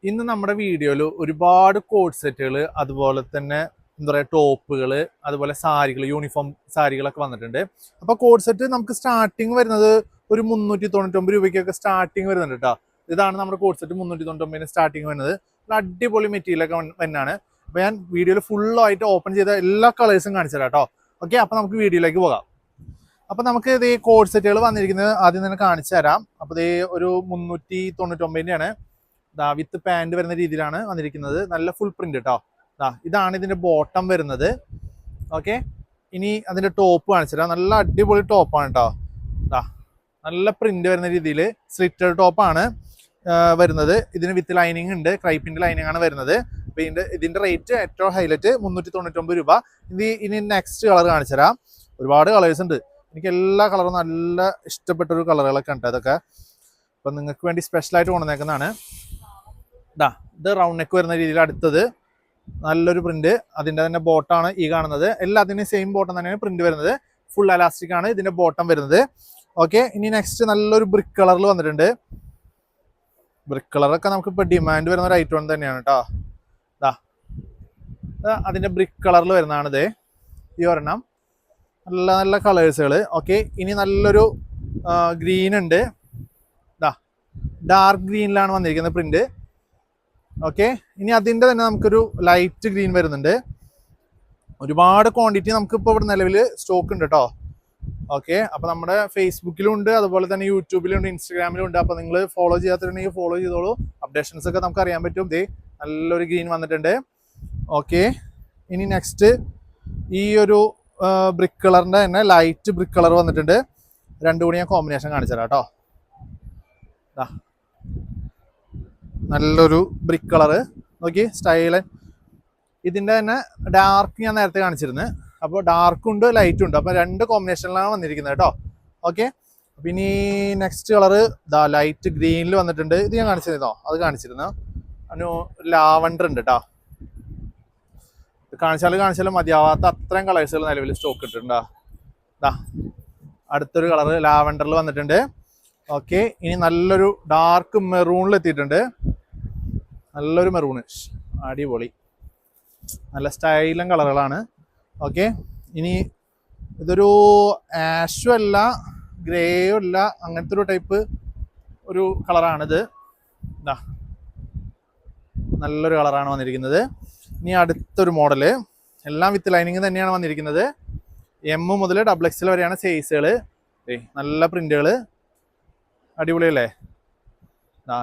ഇന്ന് നമ്മുടെ വീഡിയോയിൽ ഒരുപാട് കോഡ് സെറ്റുകൾ അതുപോലെ തന്നെ എന്താ പറയുക ടോപ്പുകൾ അതുപോലെ സാരികൾ യൂണിഫോം സാരികളൊക്കെ വന്നിട്ടുണ്ട്. അപ്പോൾ കോഡ് സെറ്റ് നമുക്ക് സ്റ്റാർട്ടിങ് വരുന്നത് ഒരു 399 രൂപയ്ക്കൊക്കെ സ്റ്റാർട്ടിങ് വരുന്നുണ്ട് കേട്ടോ. ഇതാണ് നമ്മുടെ കോഡ് സെറ്റ് 399 സ്റ്റാർട്ടിങ് വരുന്നത്. അടിപൊളി മെറ്റീരിയലൊക്കെ വന്നാണ്. അപ്പോൾ ഞാൻ വീഡിയോയിൽ ഫുള്ളായിട്ട് ഓപ്പൺ ചെയ്ത എല്ലാ കളേഴ്സും കാണിച്ചു തരാം കേട്ടോ. ഓക്കെ, അപ്പോൾ നമുക്ക് വീഡിയോയിലേക്ക് പോകാം. അപ്പോൾ നമുക്ക് ഇത് കോഡ് സെറ്റുകൾ വന്നിരിക്കുന്നത് ആദ്യം തന്നെ കാണിച്ചു തരാം. അപ്പോൾ ഇത് ഒരു 399 വിത്ത് പാൻറ് വരുന്ന രീതിയിലാണ് വന്നിരിക്കുന്നത്. നല്ല ഫുൾ പ്രിന്റ് കേട്ടോ. ഇതാണ് ഇതിന്റെ ബോട്ടം വരുന്നത്. ഓക്കെ, ഇനി അതിന്റെ ടോപ്പ് കാണിച്ചുതരാം. നല്ല അടിപൊളി ടോപ്പാണ് കേട്ടോ. നല്ല പ്രിന്റ് വരുന്ന രീതിയിൽ സ്ലിറ്റഡ് ടോപ്പാണ് വരുന്നത്. ഇതിന് വിത്ത് ലൈനിങ് ഉണ്ട്, ക്രൈപ്പിന്റെ ലൈനിങ് ആണ് വരുന്നത്. അപ്പൊ ഇതിന്റെ റേറ്റ് ഏറ്റവും ഹൈലൈറ്റ് 399 രൂപ. ഇനി നെക്സ്റ്റ് കളർ കാണിച്ചുതരാം. ഒരുപാട് കളേഴ്സ് ഉണ്ട്. എനിക്ക് എല്ലാ കളറും നല്ല ഇഷ്ടപ്പെട്ട ഒരു കളറുകളൊക്കെ ഉണ്ട്. അതൊക്കെ അപ്പൊ നിങ്ങൾക്ക് വേണ്ടി സ്പെഷ്യലായിട്ട് കൊണ്ടുവന്നേക്കുന്നതാണ്. ഇത് റൗണ്ട് നെക്ക് വരുന്ന രീതിയിൽ അടുത്തത് നല്ലൊരു പ്രിന്റ്. അതിന്റെ തന്നെ ബോട്ടാണ് ഈ കാണുന്നത്. എല്ലാത്തിനും സെയിം ബോട്ടം തന്നെയാണ് പ്രിന്റ് വരുന്നത്. ഫുൾ എലാസ്റ്റിക് ആണ് ഇതിന്റെ ബോട്ടം വരുന്നത്. ഓക്കെ, ഇനി നെക്സ്റ്റ് നല്ലൊരു ബ്രിക്ക് കളറിൽ വന്നിട്ടുണ്ട്. ബ്രിക്ക് കളറൊക്കെ നമുക്ക് ഇപ്പൊ ഡിമാൻഡ് വരുന്ന ഒരു ഐറ്റം തന്നെയാണ് കേട്ടോ. അതിന്റെ ബ്രിക്ക് കളറിൽ വരുന്നതാണിത്. ഈ ഒരെണ്ണം നല്ല നല്ല കളേഴ്സുകൾ. ഓക്കെ, ഇനി നല്ലൊരു ഗ്രീൻ ഉണ്ട്. ഡാർക്ക് ഗ്രീനിലാണ് വന്നിരിക്കുന്നത് പ്രിന്റ്. ഓക്കെ, ഇനി അതിന്റെ തന്നെ നമുക്കൊരു ലൈറ്റ് ഗ്രീൻ വരുന്നുണ്ട്. ഒരുപാട് ക്വാണ്ടിറ്റി നമുക്കിപ്പോൾ ഇവിടെ നിലവിൽ സ്റ്റോക്ക് ഉണ്ട് കേട്ടോ. ഓക്കെ, അപ്പോൾ നമ്മുടെ ഫേസ്ബുക്കിലും ഉണ്ട്, അതുപോലെ തന്നെ യൂട്യൂബിലും ഉണ്ട്, ഇൻസ്റ്റാഗ്രാമിലും ഉണ്ട്. അപ്പോൾ നിങ്ങൾ ഫോളോ ചെയ്യാത്തിട്ടുണ്ടെങ്കിൽ ഫോളോ ചെയ്തോളൂ. അപ്ഡേഷൻസ് ഒക്കെ നമുക്ക് അറിയാൻ പറ്റും. ദേ നല്ലൊരു ഗ്രീൻ വന്നിട്ടുണ്ട്. ഓക്കെ, ഇനി നെക്സ്റ്റ് ഈ ഒരു ബ്രിക്ക് കളറിന്റെ തന്നെ ലൈറ്റ് ബ്രിക്ക് കളർ വന്നിട്ടുണ്ട്. രണ്ടും കൂടി ഞാൻ കോമ്പിനേഷൻ കാണിച്ചു തരാം കേട്ടോ. നല്ലൊരു ബ്രിക്ക് കളറ് നോക്കി സ്റ്റൈല്. ഇതിന്റെ തന്നെ ഡാർക്ക് ഞാൻ നേരത്തെ കാണിച്ചിരുന്നു. അപ്പോൾ ഡാർക്കും ഉണ്ട് ലൈറ്റും ഉണ്ട്. അപ്പോൾ രണ്ട് കോമ്പിനേഷനിലാണ് വന്നിരിക്കുന്നത് കേട്ടോ. ഓക്കെ, അപ്പം ഇനി നെക്സ്റ്റ് കളറ് ലൈറ്റ് ഗ്രീനിൽ വന്നിട്ടുണ്ട്. ഇത് ഞാൻ കാണിച്ചിരുന്നോ? അത് കാണിച്ചിരുന്നു. അതിന് ലാവണ്ടർ ഉണ്ട് കേട്ടോ. കാണിച്ചാലും മതിയാവാത്ത അത്രയും കളേഴ്സുകൾ നിലവിൽ സ്റ്റോക്ക് ഇട്ടിട്ടുണ്ടോ. അടുത്തൊരു കളറ് ലാവണ്ടറിൽ വന്നിട്ടുണ്ട്. ഓക്കെ, ഇനി നല്ലൊരു ഡാർക്ക് മെറൂണിൽ എത്തിയിട്ടുണ്ട്. നല്ലൊരു മെറൂണ്, അടിപൊളി, നല്ല സ്റ്റൈലും കളറുകളാണ്. ഓക്കെ, ഇനി ഇതൊരു ആഷും അല്ല ഗ്രേയും അല്ല, അങ്ങനത്തെ ഒരു ടൈപ്പ് ഒരു കളറാണിത്. നല്ലൊരു കളറാണ് വന്നിരിക്കുന്നത്. ഇനി അടുത്തൊരു മോഡല്, എല്ലാം വിത്ത് ലൈനിങ് തന്നെയാണ് വന്നിരിക്കുന്നത്. M മുതൽ XXL വരെയാണ് സൈസുകൾ. നല്ല പ്രിന്റുകൾ, അടിപൊളിയല്ലേ.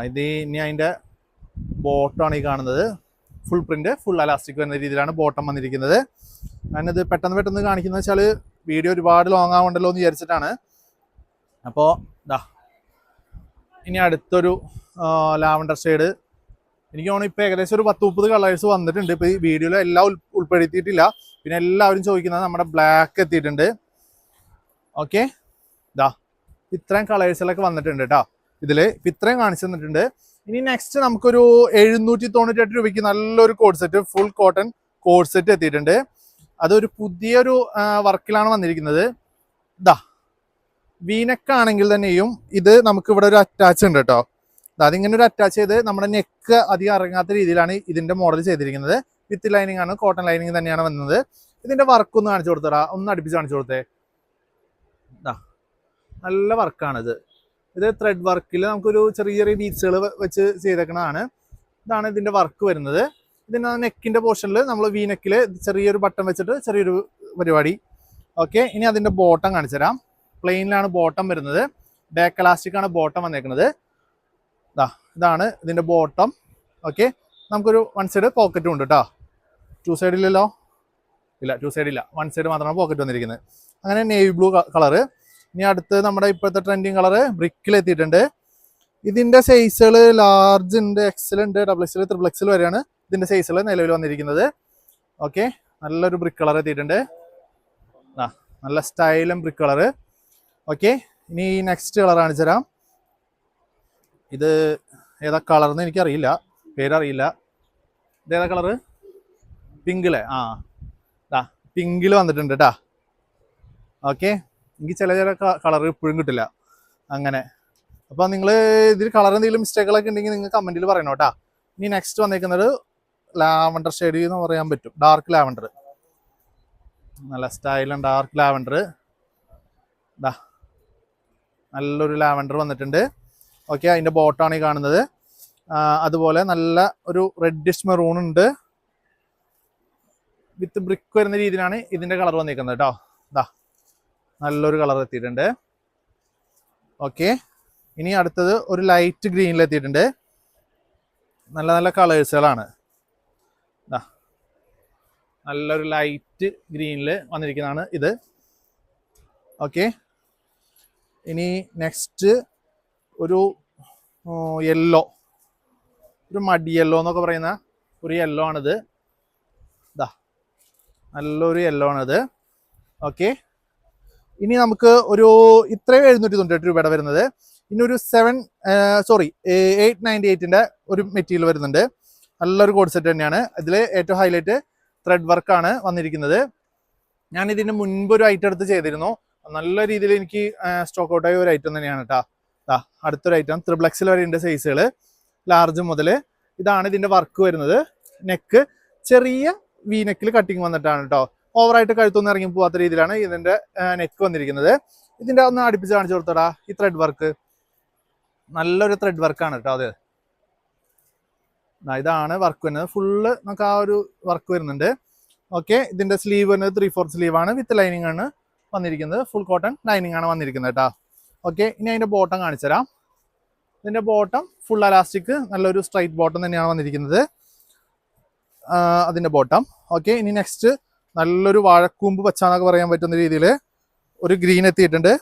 ഇത് ഇനി അതിൻ്റെ ബോട്ടമാണ് ഈ കാണുന്നത്. ഫുൾ പ്രിന്റ്, ഫുൾ എലാസ്റ്റിക് വരുന്ന രീതിയിലാണ് ബോട്ടം വന്നിരിക്കുന്നത്. ഞാനിത് പെട്ടെന്ന് കാണിക്കുന്നത് വെച്ചാൽ വീഡിയോ ഒരുപാട് ലോങ് ആവണ്ടല്ലോ എന്ന് വിചാരിച്ചിട്ടാണ്. അപ്പോൾ ഇനി അടുത്തൊരു ലാവണ്ടർ ഷെയ്ഡ്. എനിക്ക് തോന്നുന്നു ഇപ്പോൾ ഏകദേശം ഒരു 10-30 കളേഴ്സ് വന്നിട്ടുണ്ട്. ഇപ്പോൾ ഈ വീഡിയോയിൽ എല്ലാം ഉൾപ്പെടുത്തിയിട്ടില്ല. പിന്നെ എല്ലാവരും ചോദിക്കുന്നത് നമ്മുടെ ബ്ലാക്ക് എത്തിയിട്ടുണ്ട്. ഓക്കെ, ഇത്രയും കളേഴ്സിലൊക്കെ വന്നിട്ടുണ്ട് കേട്ടോ. ഇതിൽ ഇത്രയും കാണിച്ചു തന്നിട്ടുണ്ട്. ഇനി നെക്സ്റ്റ് നമുക്കൊരു 798 രൂപയ്ക്ക് നല്ലൊരു code set, full cotton code set എത്തിയിട്ടുണ്ട്. അതൊരു പുതിയൊരു വർക്കിലാണ് വന്നിരിക്കുന്നത്. വീനെക്ക് ആണെങ്കിൽ തന്നെയും ഇത് നമുക്ക് ഇവിടെ ഒരു അറ്റാച്ച് ഉണ്ട് കേട്ടോ. അതിങ്ങനെ ഒരു അറ്റാച്ച് ചെയ്ത് നമ്മുടെ നെക്ക് അധികം ഇറങ്ങാത്ത രീതിയിലാണ് ഇതിന്റെ മോഡൽ ചെയ്തിരിക്കുന്നത്. വിത്ത് ലൈനിങ് ആണ്, കോട്ടൺ ലൈനിങ് തന്നെയാണ് വന്നത്. ഇതിന്റെ വർക്ക് ഒന്ന് കാണിച്ചു കൊടുത്തടാ, ഒന്ന് അടുപ്പിച്ച് കാണിച്ചു കൊടുത്തേ. നല്ല വർക്കാണിത്. ഇത് ത്രെഡ് വർക്കിൽ നമുക്കൊരു ചെറിയ ബീഡ്സുകൾ വെച്ച് ചെയ്തേക്കുന്നതാണ്. ഇതാണ് ഇതിന്റെ വർക്ക് വരുന്നത്. ഇതിന്റെ നെക്കിന്റെ പോർഷനിൽ നമ്മൾ വി നെക്കിൽ ചെറിയൊരു ബട്ടൺ വെച്ചിട്ട് ചെറിയൊരു പരിപാടി. ഓക്കെ, ഇനി അതിന്റെ ബോട്ടം കാണിച്ചു തരാം. പ്ലെയിനിലാണ് ബോട്ടം വരുന്നത്. ബാക്ക് എലാസ്റ്റിക് ആണ് ബോട്ടം വന്നേക്കുന്നത്. ഇതാണ് ഇതിന്റെ ബോട്ടം. ഓക്കെ, നമുക്കൊരു വൺ സൈഡ് പോക്കറ്റും ഉണ്ട് കേട്ടോ. ടു സൈഡില്ലല്ലോ, ഇല്ല, ടു സൈഡ് ഇല്ല, വൺ സൈഡ് മാത്രമാണ് പോക്കറ്റ് വന്നിരിക്കുന്നത്. അങ്ങനെ നേവി ബ്ലൂ കളറ്. ഇനി അടുത്ത് നമ്മുടെ ഇപ്പോഴത്തെ ട്രെൻഡിങ് കളറ് ബ്രിക്കിൽ എത്തിയിട്ടുണ്ട്. ഇതിന്റെ സൈസുകൾ ലാർജ് ഉണ്ട്, XL ഉണ്ട്, XXL, XXL വരെയാണ് ഇതിന്റെ സൈസുകൾ നിലവിൽ വന്നിരിക്കുന്നത്. ഓക്കെ, നല്ലൊരു ബ്രിക്ക് കളർ എത്തിയിട്ടുണ്ട്. നല്ല സ്റ്റൈലും ബ്രിക്ക് കളറ്. ഓക്കെ, ഇനി നെക്സ്റ്റ് കളർ കാണിച്ചു തരാം. ഇത് ഏതാ കളർന്ന് എനിക്കറിയില്ല, പേരറിയില്ല. ഇതേതാ കളറ്? പിങ്കിലെ. പിങ്കിൽ വന്നിട്ടുണ്ട് കേട്ടാ. ഓക്കെ, എനിക്ക് ചില കളർ ഇപ്പോഴും കിട്ടില്ല അങ്ങനെ. അപ്പോൾ നിങ്ങൾ ഇതിൽ കളർ എന്തെങ്കിലും മിസ്റ്റേക്കുകളൊക്കെ ഉണ്ടെങ്കിൽ നിങ്ങൾ കമൻറ്റിൽ പറയണം കേട്ടോ. ഇനി നെക്സ്റ്റ് വന്നിരിക്കുന്നത് ലാവണ്ടർ ഷെയ്ഡ് എന്ന് പറയാൻ പറ്റും, ഡാർക്ക് ലാവണ്ടർ. നല്ല സ്റ്റൈലും ഡാർക്ക് ലാവണ്ടർ. ഇതാ നല്ലൊരു ലാവണ്ടർ വന്നിട്ടുണ്ട്. ഓക്കെ, അതിൻ്റെ ബോട്ടാണ് ഈ കാണുന്നത്. അതുപോലെ നല്ല ഒരു റെഡിഷ് മെറൂൺ ഉണ്ട്, വിത്ത് ബ്രിക്ക് വരുന്ന രീതിയിലാണ് ഇതിൻ്റെ കളർ വന്നിരിക്കുന്നത് കേട്ടോ. ഇതാ നല്ലൊരു കളർ എത്തിയിട്ടുണ്ട്. ഓക്കെ, ഇനി അടുത്തത് ഒരു ലൈറ്റ് ഗ്രീനിൽ എത്തിയിട്ടുണ്ട്. നല്ല നല്ല കളേഴ്സുകളാണ്. ഇതാ നല്ലൊരു ലൈറ്റ് ഗ്രീനിൽ വന്നിരിക്കുന്നതാണ് ഇത്. ഓക്കെ, ഇനി നെക്സ്റ്റ് ഒരു യെല്ലോ, ഒരു മടി യെല്ലോ എന്നൊക്കെ പറയുന്ന ഒരു യെല്ലോ ആണിത്. ഇതാ നല്ലൊരു യെല്ലോ ആണിത്. ഓക്കെ, ഇനി നമുക്ക് ഒരു ഇത്രയും 798 രൂപയുടെ വരുന്നത്. ഇനി ഒരു 898ൻ്റെ ഒരു മെറ്റീരിയൽ വരുന്നുണ്ട്. നല്ലൊരു കോഡ് സെറ്റ് തന്നെയാണ്. ഇതിൽ ഏറ്റവും ഹൈലൈറ്റ് ത്രെഡ് വർക്കാണ് വന്നിരിക്കുന്നത്. ഞാൻ ഇതിന് മുൻപ് ഒരു ഐറ്റം എടുത്ത് ചെയ്തിരുന്നു. നല്ല രീതിയിൽ എനിക്ക് സ്റ്റോക്ക് ഔട്ടായ ഒരു ഐറ്റം തന്നെയാണ് കേട്ടോ. അടുത്തൊരു ഐറ്റം ത്രിബ്ലക്സിൽ വരെയുണ്ട് സൈസുകൾ, ലാർജ് മുതൽ. ഇതാണ് ഇതിൻ്റെ വർക്ക് വരുന്നത്. നെക്ക് ചെറിയ വി നെക്കിൽ കട്ടിങ് വന്നിട്ടാണ് കേട്ടോ. ഓവറായിട്ട് കഴുത്തൊന്നും ഇറങ്ങി പോകാത്ത രീതിയിലാണ് ഇതിൻ്റെ നെക്ക് വന്നിരിക്കുന്നത്. ഇതിൻ്റെ ഒന്ന് അടുപ്പിച്ച് കാണിച്ചു കൊടുത്തടാ. ഈ ത്രെഡ് വർക്ക് നല്ലൊരു ത്രെഡ് വർക്കാണ് കേട്ടോ. അത് ഇതാണ് വർക്ക് വരുന്നത്. ഫുള്ള് നമുക്ക് ആ ഒരു വർക്ക് വരുന്നുണ്ട്. ഓക്കെ, ഇതിൻ്റെ സ്ലീവ് വരുന്നത് 3/4 സ്ലീവാണ്, വിത്ത് ലൈനിങ് ആണ് വന്നിരിക്കുന്നത്. ഫുൾ കോട്ടൺ ലൈനിങ് ആണ് വന്നിരിക്കുന്നത് കേട്ടോ. ഓക്കെ, ഇനി അതിൻ്റെ ബോട്ടം കാണിച്ചു തരാം. ഇതിൻ്റെ ബോട്ടം ഫുൾ അലാസ്റ്റിക്, നല്ലൊരു സ്ട്രൈറ്റ് ബോട്ടം തന്നെയാണ് വന്നിരിക്കുന്നത് അതിൻ്റെ ബോട്ടം. ഓക്കെ, ഇനി നെക്സ്റ്റ് നല്ലൊരു വാഴക്കൂമ്പ് പച്ച എന്നൊക്കെ പറയാൻ പറ്റുന്ന രീതിയിൽ ഒരു ഗ്രീൻ എത്തിയിട്ടുണ്ട്.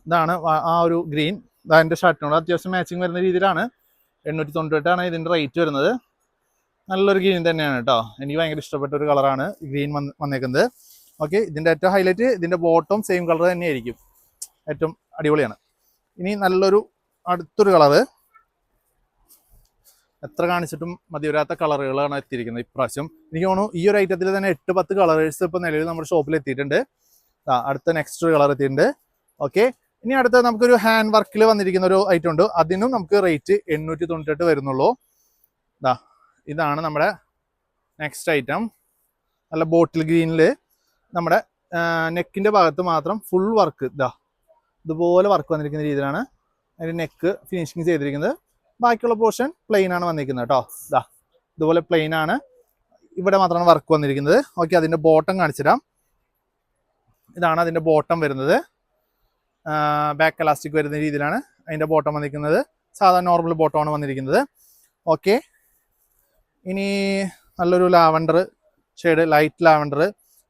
ഇതാണ് ആ ഒരു ഗ്രീൻ. അതിൻ്റെ ഷർട്ടിനോട് അത്യാവശ്യം മാച്ചിങ് വരുന്ന രീതിയിലാണ്. 898 ഇതിൻ്റെ റേറ്റ് വരുന്നത്. നല്ലൊരു ഗ്രീൻ തന്നെയാണ് കേട്ടോ. എനിക്ക് ഭയങ്കര ഇഷ്ടപ്പെട്ട ഒരു കളറാണ് ഗ്രീൻ വന്നേക്കുന്നത്. ഓക്കെ, ഇതിൻ്റെ ഏറ്റവും ഹൈലൈറ്റ് ഇതിൻ്റെ ബോട്ടം സെയിം കളർ തന്നെയായിരിക്കും, ഏറ്റവും അടിപൊളിയാണ്. ഇനി നല്ലൊരു അടുത്തൊരു കളറ്, എത്ര കാണിച്ചിട്ടും മതി വരാത്ത കളറുകളാണ് എത്തിയിരിക്കുന്നത് ഇപ്രാവശ്യം. എനിക്ക് തോന്നുന്നു ഈ ഒരു ഐറ്റത്തിൽ തന്നെ 8-10 കളേഴ്സ് ഇപ്പോൾ നിലവിൽ നമ്മുടെ ഷോപ്പിൽ എത്തിയിട്ടുണ്ട്. അടുത്ത നെക്സ്റ്റ് ഒരു കളർ എത്തിയിട്ടുണ്ട്. ഓക്കെ, ഇനി അടുത്ത നമുക്കൊരു ഹാൻഡ് വർക്കിൽ വന്നിരിക്കുന്ന ഒരു ഐറ്റം ഉണ്ട്. അതിനും നമുക്ക് റേറ്റ് 898 വരുന്നുള്ളൂ. ഇതാണ് നമ്മുടെ നെക്സ്റ്റ് ഐറ്റം. നല്ല ബോട്ടിൽ ഗ്രീനിൽ നമ്മുടെ നെക്കിൻ്റെ ഭാഗത്ത് മാത്രം ഫുൾ വർക്ക് ഇതുപോലെ വർക്ക് വന്നിരിക്കുന്ന രീതിയിലാണ് അതിൻ്റെ നെക്ക് ഫിനിഷിങ് ചെയ്തിരിക്കുന്നത്. ബാക്കിയുള്ള പോർഷൻ പ്ലെയിൻ ആണ് വന്നിരിക്കുന്നത് കേട്ടോ. ഇതുപോലെ പ്ലെയിൻ ആണ്, ഇവിടെ മാത്രമാണ് വർക്ക് വന്നിരിക്കുന്നത്. ഓക്കെ, അതിൻ്റെ ബോട്ടം കാണിച്ചു തരാം. ഇതാണ് അതിൻ്റെ ബോട്ടം വരുന്നത്. ബാക്ക് എലാസ്റ്റിക് വരുന്ന രീതിയിലാണ് അതിൻ്റെ ബോട്ടം വന്നിരിക്കുന്നത്. സാധാരണ നോർമൽ ബോട്ടമാണ് വന്നിരിക്കുന്നത്. ഓക്കെ, ഇനി നല്ലൊരു ലാവണ്ടർ ഷെയ്ഡ്, ലൈറ്റ് ലാവണ്ടർ.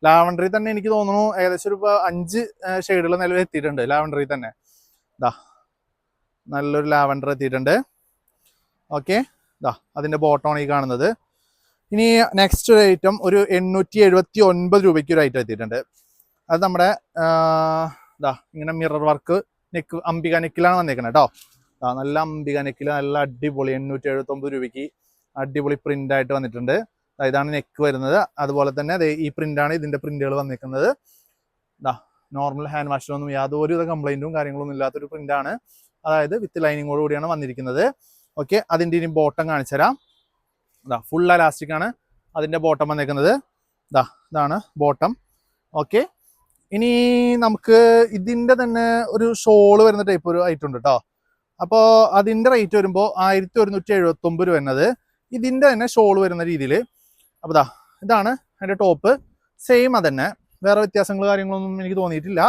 ലാവണ്ടറിൽ തന്നെ എനിക്ക് തോന്നുന്നു ഏകദേശം ഒരു 5 ഷെയ്ഡുകൾ നിലവിൽ എത്തിയിട്ടുണ്ട് ലാവണ്ടറിൽ തന്നെ. നല്ലൊരു ലാവണ്ടർ എത്തിയിട്ടുണ്ട്. ഓക്കെ, അതിൻ്റെ ബോട്ടമാണ് ഈ കാണുന്നത്. ഇനി നെക്സ്റ്റ് ഒരു ഐറ്റം ഒരു 879 രൂപയ്ക്ക് ഒരു ഐറ്റം എത്തിയിട്ടുണ്ട്. അത് നമ്മുടെ ഇങ്ങനെ മിറർ വർക്ക് നെക്ക്, അംബിക നെക്കിലാണ് വന്നേക്കുന്നത് കേട്ടോ. നല്ല അംബിക നെക്കിൽ നല്ല അടിപൊളി 879 രൂപയ്ക്ക് അടിപൊളി പ്രിന്റ് ആയിട്ട് വന്നിട്ടുണ്ട്. ഇതാണ് നെക്ക് വരുന്നത്. അതുപോലെ തന്നെ ഈ പ്രിന്റാണ് ഇതിൻ്റെ പ്രിന്റുകൾ വന്നിരിക്കുന്നത്. നോർമൽ ഹാൻഡ് വാഷിലൊന്നും യാതൊരുവിധ കംപ്ലൈൻറ്റും കാര്യങ്ങളൊന്നും ഇല്ലാത്തൊരു പ്രിന്റാണ്. അതായത് വിത്ത് ലൈനിങ്ങോട് കൂടിയാണ് വന്നിരിക്കുന്നത്. ഓക്കെ, അതിൻ്റെ ഇനി ബോട്ടം കാണിച്ചു തരാം. ഫുൾ എലാസ്റ്റിക് ആണ് അതിൻ്റെ ബോട്ടം വന്നേക്കുന്നത്. ഇതാണ് ബോട്ടം. ഓക്കെ, ഇനി നമുക്ക് ഇതിൻ്റെ തന്നെ ഒരു ഷോള് വരുന്ന ടൈപ്പ് ഒരു ഐറ്റം ഉണ്ട് കേട്ടോ. അപ്പോൾ അതിൻ്റെ റേറ്റ് വരുമ്പോൾ 1179 രൂപ വരുന്നത്. ഇതിൻ്റെ തന്നെ ഷോള് വരുന്ന രീതിയിൽ. അപ്പോൾ ഇതാണ് അതിൻ്റെ ടോപ്പ്. സെയിം അതന്നെ, വേറെ വ്യത്യാസങ്ങൾ കാര്യങ്ങളൊന്നും എനിക്ക് തോന്നിയിട്ടില്ല.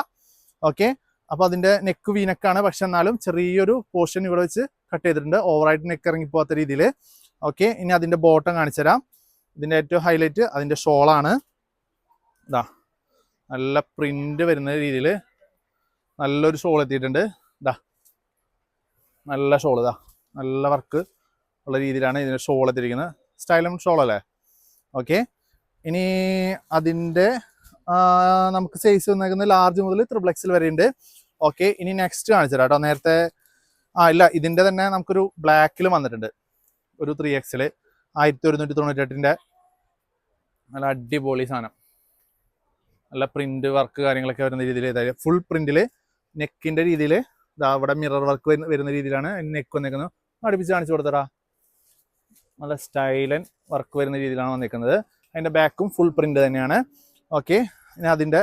ഓക്കെ, അപ്പോൾ അതിൻ്റെ നെക്ക് വീനക്കാണ്, പക്ഷെ എന്നാലും ചെറിയൊരു പോർഷൻ ഇവിടെ വെച്ച് കട്ട് ചെയ്തിട്ടുണ്ട്, ഓവറായിട്ട് നെക്ക് ഇറങ്ങിപ്പോകാത്ത രീതിയിൽ. ഓക്കെ, ഇനി അതിൻ്റെ ബോട്ടം കാണിച്ചു തരാം. ഇതിൻ്റെ ഏറ്റവും ഹൈലൈറ്റ് അതിൻ്റെ ഷോളാണ്. നല്ല പ്രിന്റ് വരുന്ന രീതിയിൽ നല്ലൊരു ഷോൾ എത്തിയിട്ടുണ്ട്. നല്ല ഷോള്, നല്ല വർക്ക് ഉള്ള രീതിയിലാണ് ഇതിൻ്റെ ഷോൾ എത്തിയിരിക്കുന്നത്. സ്റ്റൈലം ഷോൾ അല്ലേ. ഓക്കെ, ഇനി അതിൻ്റെ നമുക്ക് സൈസ് വന്നേക്കുന്നത് ലാർജ് മുതൽ XXL വരെ ഉണ്ട്. ഓക്കെ, ഇനി നെക്സ്റ്റ് കാണിച്ചു തരാം കേട്ടോ. നേരത്തെ ഇല്ല, ഇതിൻ്റെ തന്നെ നമുക്കൊരു ബ്ലാക്കിൽ വന്നിട്ടുണ്ട് ഒരു 3XL 1198 നല്ല അടിപൊളി സാധനം. നല്ല പ്രിന്റ് വർക്ക് കാര്യങ്ങളൊക്കെ വരുന്ന രീതിയിൽ ഫുൾ പ്രിന്റിൽ നെക്കിൻ്റെ രീതിയിൽ ഇതാ ഇവിടെ മിറർ വർക്ക് വരുന്ന രീതിയിലാണ് നെക്ക് വന്നേക്കുന്നത്. അടുപ്പിച്ച് കാണിച്ചു കൊടുത്തടാ. നല്ല സ്റ്റൈലൻ വർക്ക് വരുന്ന രീതിയിലാണ് വന്നിരിക്കുന്നത്. അതിൻ്റെ ബാക്കും ഫുൾ പ്രിന്റ് തന്നെയാണ്. ഓക്കെ, ഇനി അതിൻ്റെ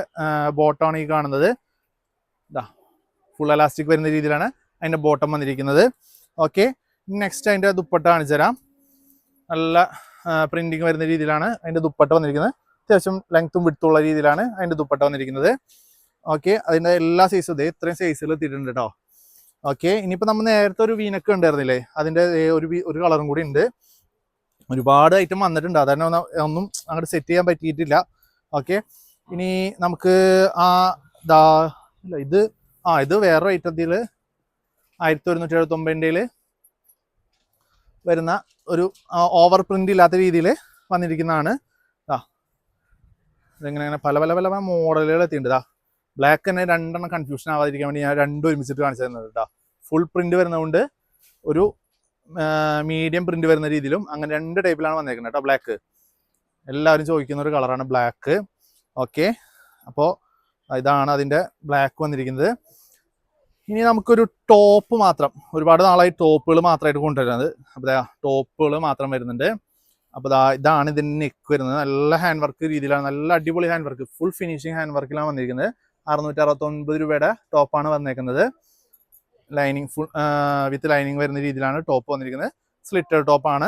ബോട്ടമാണ് ഈ കാണുന്നത്. ഇതാ ഫുൾ എലാസ്റ്റിക് വരുന്ന രീതിയിലാണ് അതിൻ്റെ ബോട്ടം വന്നിരിക്കുന്നത്. ഓക്കെ, നെക്സ്റ്റ് അതിൻ്റെ ദുപ്പട്ട കാണിച്ചു തരാം. നല്ല പ്രിന്റിങ് വരുന്ന രീതിയിലാണ് അതിൻ്റെ ദുപ്പട്ട വന്നിരിക്കുന്നത്. അത്യാവശ്യം ലെങ്ത്തും വിടുത്തുള്ള രീതിയിലാണ് അതിൻ്റെ ദുപ്പട്ട വന്നിരിക്കുന്നത്. ഓക്കെ, അതിൻ്റെ എല്ലാ സൈസും ഇതേ ഇത്രയും സൈസിൽ എത്തിയിട്ടുണ്ട് കേട്ടോ. ഓക്കെ, ഇനിയിപ്പോൾ നമ്മൾ നേരത്തെ ഒരു വീനക്ക് ഉണ്ടായിരുന്നില്ലേ, അതിൻ്റെ ഒരു കളറും കൂടി ഉണ്ട്. ഒരുപാട് ഐറ്റം വന്നിട്ടുണ്ട്, അതന്നെ ഒന്നും അങ്ങോട്ട് സെറ്റ് ചെയ്യാൻ പറ്റിയിട്ടില്ല. ഓക്കെ, ഇനി നമുക്ക് ഇത് വേറൊരു ഐറ്റത്തിൽ 1179 വരുന്ന ഒരു ഓവർ പ്രിന്റ് ഇല്ലാത്ത രീതിയിൽ വന്നിരിക്കുന്നതാണ്. ഇതിങ്ങനെ പല പല പല മോഡലുകൾ എത്തിയിട്ടുണ്ട്. ബ്ലാക്ക് തന്നെ രണ്ടെണ്ണം കൺഫ്യൂഷൻ ആവാതിരിക്കാൻ വേണ്ടി ഞാൻ രണ്ടും ഒരുമിച്ചിട്ട് കാണിച്ചു തരുന്നത് കേട്ടോ. ഫുൾ പ്രിന്റ് വരുന്നതുകൊണ്ട് ഒരു മീഡിയം പ്രിന്റ് വരുന്ന രീതിയിലും അങ്ങനെ രണ്ട് ടൈപ്പിലാണ് വന്നേക്കുന്നത് കേട്ടോ. ബ്ലാക്ക് എല്ലാവരും ചോദിക്കുന്ന ഒരു കളറാണ് ബ്ലാക്ക്. ഓക്കെ, അപ്പോൾ ഇതാണ് അതിൻ്റെ ബ്ലാക്ക് വന്നിരിക്കുന്നത്. ഇനി നമുക്കൊരു ടോപ്പ് മാത്രം, ഒരുപാട് നാളായി ടോപ്പുകൾ മാത്രമായിട്ട് കൊണ്ടുവരുന്നത്. അപ്പോൾ ടോപ്പുകൾ മാത്രം വരുന്നുണ്ട്. അപ്പോൾ ഇതാണ് ഇതിൻ്റെ നെക്ക് വരുന്നത്. നല്ല ഹാൻഡ് വർക്ക് രീതിയിലാണ്, നല്ല അടിപൊളി hand work, full finishing hand വർക്കിലാണ് വന്നിരിക്കുന്നത്. 669 രൂപയുടെ ടോപ്പാണ് വന്നേക്കുന്നത്. ലൈനിങ് ഫുൾ വിത്ത് ലൈനിങ് വരുന്ന രീതിയിലാണ് ടോപ്പ് വന്നിരിക്കുന്നത്. സ്ലിറ്റഡ് ടോപ്പാണ്.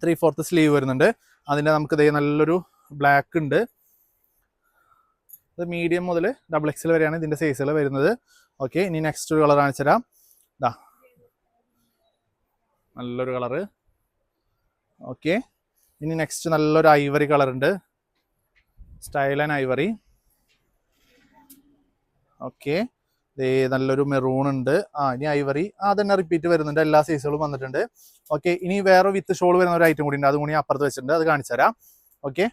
3/4 സ്ലീവ് വരുന്നുണ്ട്. അതിൻ്റെ നമുക്ക് ഇതേ നല്ലൊരു ബ്ലാക്ക് ഉണ്ട്. ഇത് മീഡിയം മുതൽ XXL വരെയാണ് ഇതിൻ്റെ സൈസുകൾ വരുന്നത്. ഓക്കെ, ഇനി നെക്സ്റ്റ് ഒരു കളർ കാണിച്ചു തരാം. നല്ലൊരു കളറ്. ഓക്കെ, ഇനി നെക്സ്റ്റ് നല്ലൊരു ഐവറി കളർ ഉണ്ട്, സ്റ്റൈൽ ആൻഡ് ഐവറി. ഓക്കെ, നല്ലൊരു മെറൂൺ ഉണ്ട്. ഇനി ഐവറി തന്നെ റിപ്പീറ്റ് വരുന്നുണ്ട്, എല്ലാ സൈസുകളും വന്നിട്ടുണ്ട്. ഓക്കെ, ഇനി വേറെ വിത്ത് ഷോൾ വരുന്ന ഒരു ഐറ്റം കൂടി ഉണ്ട്, അതും കൂടി അപ്പുറത്ത് വെച്ചിട്ടുണ്ട്, അത് കാണിച്ചു തരാം. ഓക്കെ,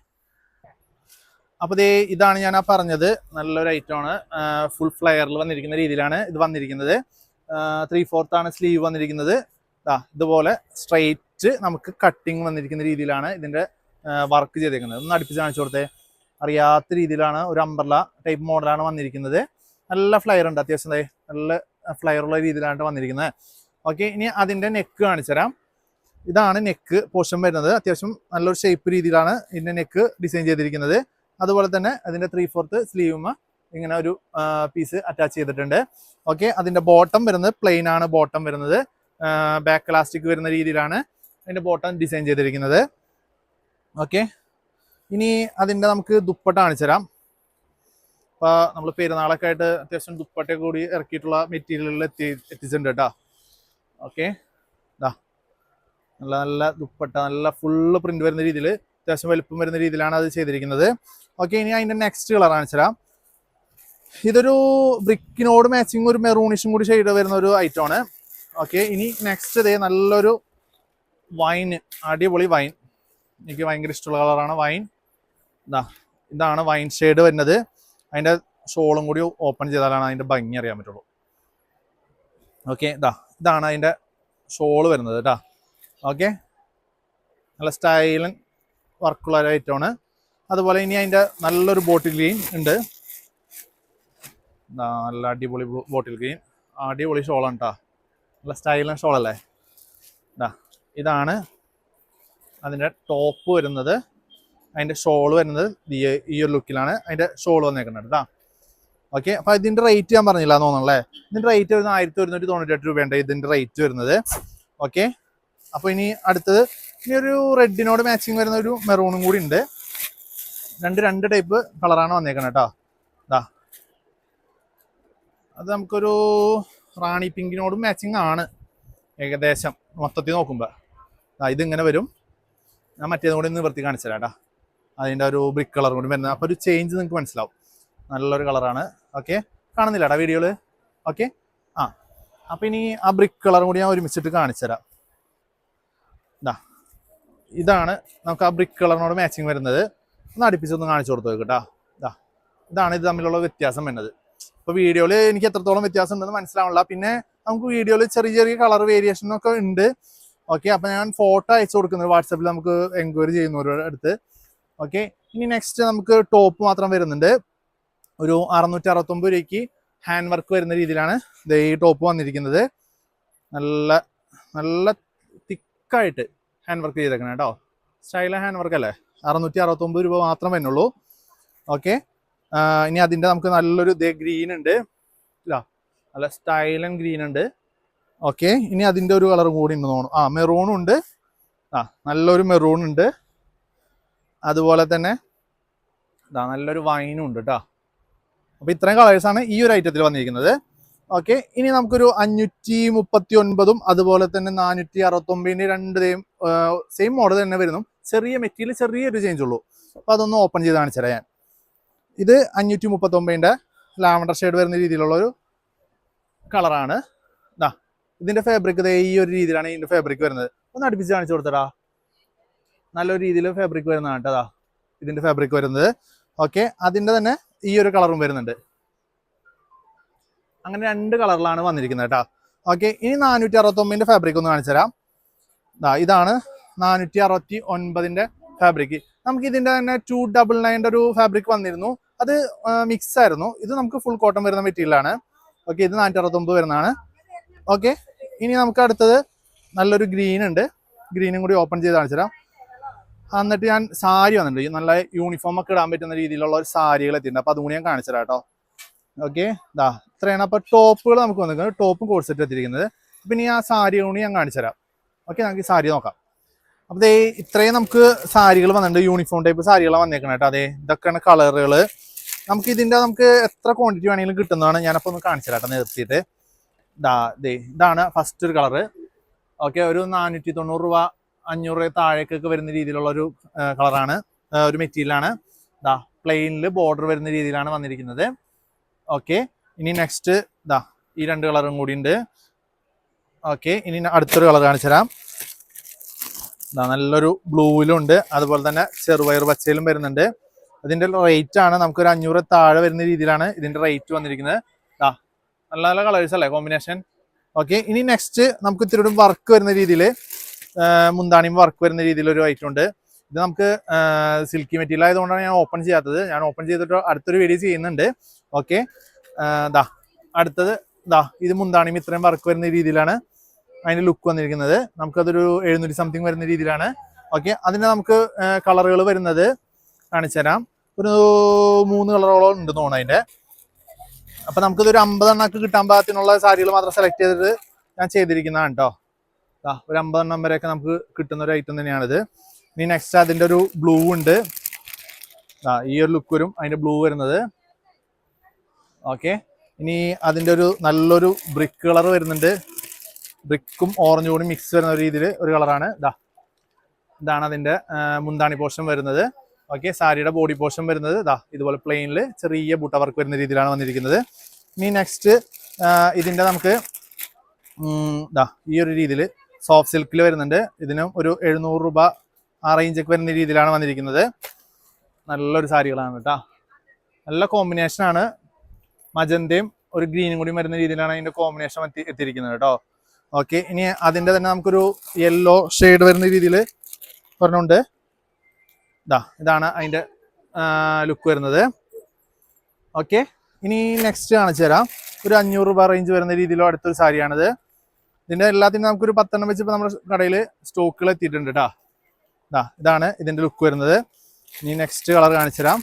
അപ്പോൾ ഇതാണ് ഞാൻ പറഞ്ഞത്, നല്ലൊരു ഐറ്റമാണ്. ഫുൾ ഫ്ലെയറിൽ വന്നിരിക്കുന്ന രീതിയിലാണ് ഇത് വന്നിരിക്കുന്നത്. 3/4 സ്ലീവ് വന്നിരിക്കുന്നത്. ഇതുപോലെ സ്ട്രെയിറ്റ് നമുക്ക് കട്ടിങ് വന്നിരിക്കുന്ന രീതിയിലാണ് ഇതിൻ്റെ വർക്ക് ചെയ്തേക്കുന്നത്. ഒന്ന് അടുപ്പിച്ച് കാണിച്ചു കൊടുത്തേ. അറിയാത്ത രീതിയിലാണ് ഒരു അംബ്രല ടൈപ്പ് മോഡലാണ് വന്നിരിക്കുന്നത്. നല്ല ഫ്ലെയർ ഉണ്ട്, അത്യാവശ്യം നല്ല ഫ്ലെയറുള്ള രീതിയിലാണ് വന്നിരിക്കുന്നത്. ഓക്കെ, ഇനി അതിൻ്റെ നെക്ക് കാണിച്ചു തരാം. ഇതാണ് നെക്ക് പോർഷൻ വരുന്നത്. അത്യാവശ്യം നല്ലൊരു ഷേപ്പ് രീതിയിലാണ് ഇതിൻ്റെ നെക്ക് ഡിസൈൻ ചെയ്തിരിക്കുന്നത്. അതുപോലെ തന്നെ അതിൻ്റെ 3/4 സ്ലീവും ഇങ്ങനെ ഒരു പീസ് അറ്റാച്ച് ചെയ്തിട്ടുണ്ട്. ഓക്കെ, അതിൻ്റെ ബോട്ടം വരുന്നത് പ്ലെയിൻ ആണ്. ബോട്ടം വരുന്നത് ബാക്ക് ഇലാസ്റ്റിക് വരുന്ന രീതിയിലാണ് അതിൻ്റെ ബോട്ടം ഡിസൈൻ ചെയ്തിരിക്കുന്നത്. ഓക്കെ, ഇനി അതിൻ്റെ നമുക്ക് ദുപ്പട്ട കാണിച്ചു തരാം. അപ്പോൾ നമ്മൾ പെരുന്നാളൊക്കെ ആയിട്ട് അത്യാവശ്യം ദുപ്പട്ട കൂടി ഇറക്കിയിട്ടുള്ള മെറ്റീരിയലുകൾ എത്തിച്ചിട്ടുണ്ട് കേട്ടോ. ഓക്കെ, നല്ല നല്ല ദുപ്പട്ട, നല്ല ഫുള്ള് പ്രിന്റ് വരുന്ന രീതിയിൽ, അത്യാവശ്യം വലുപ്പം വരുന്ന രീതിയിലാണ് അത് ചെയ്തിരിക്കുന്നത്. ഓക്കെ, ഇനി അതിൻ്റെ നെക്സ്റ്റ് കളർ കാണിച്ചു തരാം. ഇതൊരു ബ്രിക്കിനോട് മാച്ചിങ് ഒരു മെറൂണിഷും കൂടി ഷെയ്ഡ് വരുന്ന ഒരു ഐറ്റമാണ്. ഓക്കെ, ഇനി നെക്സ്റ്റ് നല്ലൊരു വൈൻ, അടിപൊളി വൈൻ, എനിക്ക് ഭയങ്കര ഇഷ്ടമുള്ള കളറാണ് വൈൻ. ഇതാണ് വൈൻ ഷെയ്ഡ് വരുന്നത്. അതിൻ്റെ ഷോളും കൂടി ഓപ്പൺ ചെയ്താലാണ് അതിൻ്റെ ഭംഗി അറിയാൻ പറ്റുള്ളൂ. ഓക്കെ, ഇതാണ് അതിൻ്റെ ഷോള് വരുന്നത് കേട്ടോ. ഓക്കെ, നല്ല സ്റ്റൈലൻ വർക്കുള്ള ഒരു ഐറ്റമാണ്. അതുപോലെ ഇനി അതിൻ്റെ നല്ലൊരു ബോട്ടിൽ ഗ്രീൻ ഉണ്ട്. നല്ല അടിപൊളി ബോട്ടിൽ ഗ്രീൻ, അടിപൊളി ഷോളാണ് കേട്ടോ. നല്ല സ്റ്റൈലൻ ഷോളല്ലേ. ഇതാണ് അതിൻ്റെ ടോപ്പ് വരുന്നത്. അതിൻ്റെ ഷോൾ വരുന്നത് ഈ ഒരു ലുക്കിലാണ് അതിൻ്റെ ഷോൾ വന്നേക്കുന്നത് കേട്ടോ. ഓക്കെ, അപ്പോൾ ഇതിൻ്റെ റേറ്റ് ഞാൻ പറഞ്ഞില്ല തോന്നുന്നല്ലേ. ഇതിൻ്റെ റേറ്റ് വരുന്നത് 1198 രൂപയുണ്ട് ഇതിൻ്റെ റേറ്റ് വരുന്നത്. ഓക്കെ, അപ്പോൾ ഇനി അടുത്തത് ഇനി ഒരു റെഡിനോട് മാച്ചിങ് വരുന്ന ഒരു മെറൂണും കൂടി ഉണ്ട്. രണ്ട് ടൈപ്പ് കളറാണ് വന്നേക്കുന്നത് കേട്ടോ. അത് നമുക്കൊരു റാണി പിങ്കിനോടും മാച്ചിങ് ആണ് ഏകദേശം മൊത്തത്തിൽ നോക്കുമ്പോൾ. ഇതിങ്ങനെ വരും. ഞാൻ മറ്റേതും കൂടി നിവർത്തി കാണിച്ചു തരാം കേട്ടോ. അതിൻ്റെ ഒരു ബ്രിക്ക് കളർ കൂടി വരുന്നത്, അപ്പോൾ ഒരു ചേഞ്ച് നിങ്ങൾക്ക് മനസ്സിലാവും. നല്ലൊരു കളറാണ്. ഓക്കെ, കാണുന്നില്ല വീഡിയോയിൽ. ഓക്കെ, അപ്പോൾ ഇനി ആ ബ്രിക്ക് കളറും കൂടി ഞാൻ ഒരുമിച്ചിട്ട് കാണിച്ചു തരാം. ഇതാണ് നമുക്ക് ആ ബ്രിക്ക് കളറിനോട് മാച്ചിങ് വരുന്നത്. ഒന്ന് അടുപ്പിച്ചൊന്ന് കാണിച്ചു കൊടുത്തു കേട്ടോ. ഇതാണ് ഇത് തമ്മിലുള്ള വ്യത്യാസം വരുന്നത്. ഇപ്പോൾ വീഡിയോയിൽ എനിക്ക് എത്രത്തോളം വ്യത്യാസം ഉണ്ടെന്ന് മനസ്സിലാവില്ല. പിന്നെ നമുക്ക് വീഡിയോയിൽ ചെറിയ ചെറിയ കളർ വേരിയേഷനൊക്കെ ഉണ്ട്. ഓക്കെ, അപ്പോൾ ഞാൻ ഫോട്ടോ അയച്ചു കൊടുക്കുന്നത് വാട്സാപ്പിൽ നമുക്ക് എൻക്വയറി ചെയ്യുന്നവരുടെ അടുത്ത്. ഓക്കെ, ഇനി നെക്സ്റ്റ് നമുക്ക് ടോപ്പ് മാത്രം വരുന്നുണ്ട്. ഒരു 669 രൂപയ്ക്ക് ഹാൻഡ് വർക്ക് വരുന്ന രീതിയിലാണ് ദേ ഈ ടോപ്പ് വന്നിരിക്കുന്നത്. നല്ല നല്ല തിക്കായിട്ട് ഹാൻഡ് വർക്ക് ചെയ്തേക്കണം കേട്ടോ. സ്റ്റൈല ഹാൻഡ് വർക്ക് അല്ലേ. 669 രൂപ മാത്രം വരുന്നുള്ളൂ. ഓക്കെ, ഇനി അതിൻ്റെ നമുക്ക് നല്ലൊരു ഇതേ ഗ്രീൻ ഉണ്ട്, ഇല്ല നല്ല സ്റ്റൈലൻ ഗ്രീൻ ഉണ്ട്. ഓക്കെ, ഇനി അതിൻ്റെ ഒരു കളറും കൂടി ഉണ്ട് തോന്നുന്നു. മെറൂണും ഉണ്ട്. നല്ലൊരു മെറൂൺ ഉണ്ട്. അതുപോലെ തന്നെ നല്ലൊരു വൈനും ഉണ്ട് കേട്ടോ. അപ്പോൾ ഇത്രയും കളേഴ്സാണ് ഈ ഒരു ഐറ്റത്തിൽ വന്നിരിക്കുന്നത്. ഓക്കെ, ഇനി നമുക്കൊരു 539 അതുപോലെ തന്നെ 469 രണ്ടിൻ്റെയും സെയിം മോഡൽ തന്നെ വരുന്നു. ചെറിയ മെറ്റീരിയൽ ചെറിയൊരു ചേഞ്ച് ഉള്ളൂ. അപ്പോൾ അതൊന്ന് ഓപ്പൺ ചെയ്ത് കാണിച്ചു തരാം ഞാൻ. ഇത് 539 ലാവണ്ടർ ഷെയ്ഡ് വരുന്ന രീതിയിലുള്ളൊരു കളറാണ്. ഇതിൻ്റെ ഫാബ്രിക് ഈ ഒരു രീതിയിലാണ് ഇതിൻ്റെ ഫാബ്രിക് വരുന്നത്. ഒന്ന് അടുപ്പിച്ച് കാണിച്ചു കൊടുത്തടാ. നല്ലൊരു രീതിയിൽ ഫാബ്രിക് വരുന്നതാണ് കേട്ടോ. ഇതിൻ്റെ ഫാബ്രിക് വരുന്നത്. ഓക്കെ, അതിൻ്റെ തന്നെ ഈ ഒരു കളറും വരുന്നുണ്ട്. അങ്ങനെ 2 കളറിലാണ് വന്നിരിക്കുന്നത് കേട്ടോ. ഓക്കെ, ഇനി 469 ഫാബ്രിക് ഒന്ന് കാണിച്ചു തരാം. ഇതാണ് 469 ഫാബ്രിക്. നമുക്ക് ഇതിൻ്റെ തന്നെ 299 ഒരു ഫാബ്രിക് വന്നിരുന്നു. അത് മിക്സ് ആയിരുന്നു. ഇത് നമുക്ക് ഫുൾ കോട്ടൺ വരുന്ന മെറ്റീരിയലാണ്. ഓക്കെ, ഇത് 469 വരുന്നതാണ്. ഓക്കെ, ഇനി നമുക്ക് അടുത്തത് നല്ലൊരു ഗ്രീൻ ഉണ്ട്. ഗ്രീനും കൂടി ഓപ്പൺ ചെയ്ത് കാണിച്ചു തരാം. എന്നിട്ട് ഞാൻ സാരി വന്നിട്ടുണ്ട്. നല്ല യൂണിഫോം ഒക്കെ ഇടാൻ പറ്റുന്ന രീതിയിലുള്ള ഒരു സാരികൾ എത്തിയിട്ടുണ്ട്. അപ്പോൾ അതുകൂടി ഞാൻ കാണിച്ചു തരാം കേട്ടോ. ഓക്കെ, ഇത്രയാണ്. അപ്പോൾ ടോപ്പുകൾ നമുക്ക് വന്നിരിക്കുന്നത്. ടോപ്പും കോഡ് സെറ്റ് എത്തിയിരിക്കുന്നത്. പിന്നെ ഈ സാരി കൂടി ഞാൻ കാണിച്ചു തരാം. ഓക്കെ, നമുക്ക് ഈ സാരി നോക്കാം. അപ്പോൾ ഇത്രയും നമുക്ക് സാരികൾ വന്നിട്ടുണ്ട്. യൂണിഫോം ടൈപ്പ് സാരികളാണ് വന്നേക്കുന്നത് കേട്ടോ. ഇതൊക്കെയാണ് കളറുകൾ. നമുക്ക് എത്ര ക്വാണ്ടിറ്റി വേണമെങ്കിലും കിട്ടുന്നതാണ്. ഞാനപ്പോൾ ഒന്ന് കാണിച്ചു തരാം നിർത്തിയിട്ട്. ഇതാണ് ഫസ്റ്റ് ഒരു കളറ്. ഓക്കെ, ഒരു 490 രൂപ 500 രൂപ താഴേക്കൊക്കെ വരുന്ന രീതിയിലുള്ള ഒരു കളറാണ്, ഒരു മെറ്റീരിയലാണ്. പ്ലെയിനിൽ ബോർഡർ വരുന്ന രീതിയിലാണ് വന്നിരിക്കുന്നത്. ഓക്കെ, ഇനി നെക്സ്റ്റ് ഈ 2 കളറും കൂടി ഉണ്ട്. ഓക്കെ, ഇനി അടുത്തൊരു കളർ കാണിച്ചു തരാം. നല്ലൊരു ബ്ലൂവിലും ഉണ്ട്. അതുപോലെ തന്നെ ചെറുപയർ പച്ചയിലും വരുന്നുണ്ട്. ഇതിൻ്റെ റേറ്റ് ആണ് നമുക്കൊരു 500 താഴെ വരുന്ന രീതിയിലാണ് ഇതിൻ്റെ റേറ്റ് വന്നിരിക്കുന്നത്. നല്ല നല്ല കളേഴ്സ് അല്ലേ, കോമ്പിനേഷൻ. ഓക്കെ, ഇനി നെക്സ്റ്റ് നമുക്ക് ഇത്തിരി വർക്ക് വരുന്ന രീതിയിൽ, മുന്താണിയും വർക്ക് വരുന്ന രീതിയിലൊരു ഐറ്റം ഉണ്ട്. ഇത് നമുക്ക് സിൽക്കി മെറ്റീരിയൽ ആയതുകൊണ്ടാണ് ഞാൻ ഓപ്പൺ ചെയ്യാത്തത്. ഞാൻ ഓപ്പൺ ചെയ്തിട്ട് അടുത്തൊരു വീഡിയോ ചെയ്യുന്നുണ്ട്. ഓക്കെ, അടുത്തത് ഇത് മുന്താണിയും ഇത്രയും വർക്ക് വരുന്ന രീതിയിലാണ് അതിൻ്റെ ലുക്ക് വന്നിരിക്കുന്നത്. നമുക്കതൊരു 700 സംതിങ് വരുന്ന രീതിയിലാണ്. ഓക്കെ, അതിന് നമുക്ക് കളറുകൾ വരുന്നത് കാണിച്ചു തരാം. ഒരു 3 കളറോളം ഉണ്ട് തോന്നുന്നു അതിൻ്റെ. അപ്പം നമുക്കിതൊരു 50 എണ്ണമൊക്കെ കിട്ടാൻ പാകത്തിനുള്ള സാരികൾ മാത്രം സെലക്ട് ചെയ്തിട്ട് ഞാൻ ചെയ്തിരിക്കുന്നതാണ് കേട്ടോ. ഒരു 50 എണ്ണം വരെയൊക്കെ നമുക്ക് കിട്ടുന്ന ഒരു ഐറ്റം തന്നെയാണിത്. ഇനി നെക്സ്റ്റ് അതിൻ്റെ ഒരു ബ്ലൂ ഉണ്ട്. ഈ ഒരു ലുക്ക് വരും അതിൻ്റെ ബ്ലൂ വരുന്നത്. ഓക്കെ, ഇനി അതിൻ്റെ ഒരു നല്ലൊരു ബ്രിക്ക് കളർ വരുന്നുണ്ട്. ബ്രിക്കും ഓറഞ്ചും കൂടി മിക്സ് വരുന്ന രീതിയിൽ ഒരു കളറാണ്. ഇതാണ് അതിൻ്റെ മുന്താണി പോർഷൻ വരുന്നത്. ഓക്കെ, സാരിയുടെ ബോഡി പോർഷൻ വരുന്നത് ഇതുപോലെ പ്ലെയിനിൽ ചെറിയ ബൂട്ട വർക്ക് വരുന്ന രീതിയിലാണ് വന്നിരിക്കുന്നത്. ഇനി നെക്സ്റ്റ് ഇതിൻ്റെ നമുക്ക് ഈ ഒരു രീതിയിൽ സോഫ്റ്റ് സിൽക്കിൽ വരുന്നുണ്ട്. ഇതിനും ഒരു 700 രൂപ ആ റേഞ്ചൊക്കെ വരുന്ന രീതിയിലാണ് വന്നിരിക്കുന്നത്. നല്ലൊരു സാരികളാണ് കേട്ടോ. നല്ല കോമ്പിനേഷനാണ്. മജന്തയും ഒരു ഗ്രീനും കൂടി വരുന്ന രീതിയിലാണ് അതിൻ്റെ കോമ്പിനേഷൻ എത്തിയിരിക്കുന്നത് കേട്ടോ. ഓക്കെ, ഇനി അതിൻ്റെ തന്നെ നമുക്കൊരു യെല്ലോ ഷെയ്ഡ് വരുന്ന രീതിയിൽ പറഞ്ഞുകൊണ്ട് ഇതാണ് അതിൻ്റെ ലുക്ക് വരുന്നത്. ഓക്കെ, ഇനി നെക്സ്റ്റ് കാണിച്ചു തരാം. ഒരു 500 രൂപ റേഞ്ച് വരുന്ന രീതിയിലോ അടുത്തൊരു സാരിയാണിത്. ഇതിൻ്റെ എല്ലാത്തിനും നമുക്കൊരു 10 എണ്ണം വെച്ച് ഇപ്പോൾ നമ്മുടെ കടയിൽ സ്റ്റോക്കുകൾ എത്തിയിട്ടുണ്ട് കേട്ടോ. ഇതാണ് ഇതിൻ്റെ ലുക്ക് വരുന്നത്. ഇനി നെക്സ്റ്റ് കളർ കാണിച്ചു തരാം.